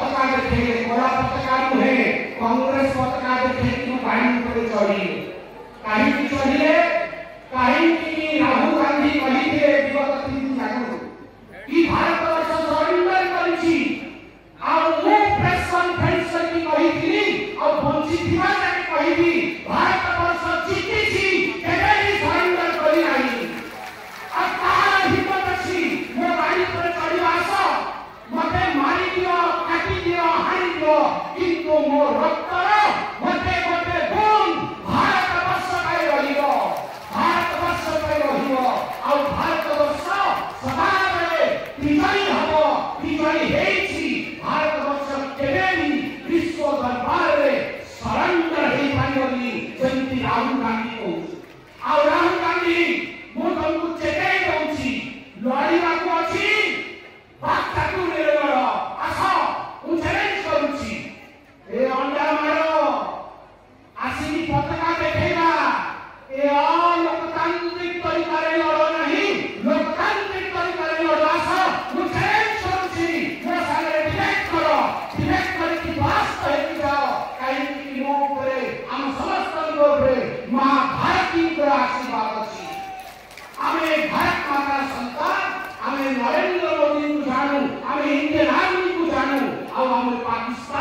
पताका देखे कला पताका नुहे कांग्रेस पताका देखे कि गाड़ी पर चढ़ी कहीं चढ़िए कहीं राहुल गांधी कहिथे विगत 3 दिन आगु कि भारत वर्ष सरेंडर करिछि आ मो प्रेस कॉन्फ्रेंस की कहिथिनी आ बंची थिबा जाके कहिबी भारत वर्ष जीतिछि केबे ही सरेंडर करि नाही आ तार हिम्मत अछि मो गाड़ी पर चढ़ी आस मते मारी दियो काटी दियो हानि दियो किंतु मो रक्त मते मते बूंद भारत वर्ष काय रहिबो भारत वर्ष काय रहिबो आ भारत वर्ष सदा बेले विजयी हबो विजयी हेछि भारत वर्ष केबे भी विश्व दरबार रे सरेंडर हे पाइबनी जेंति राहुल गांधी को आ राहुल गांधी मो तुमको चेताई दउछि लड़ीबा को अछि बात चातु रे लड़ आस मु चैलेंज करूछि ए अंडा मारो आसी पताका देखेगा ए लोकतांत्रिक तरीका रे लड़ नहीं लोकतांत्रिक तरीका रे लड़ आस मु चैलेंज करूछि मो सारे डिबेट कर कि बात कहि जाओ काई कि मो ऊपर हम समस्त ऊपर मां भारती को आशीर्वाद अछि हमें भारत माता संतान हमें नरेंद्र मोदी को जानू हमें इंडियन आर्मी को जानू और हमें पाकिस्तान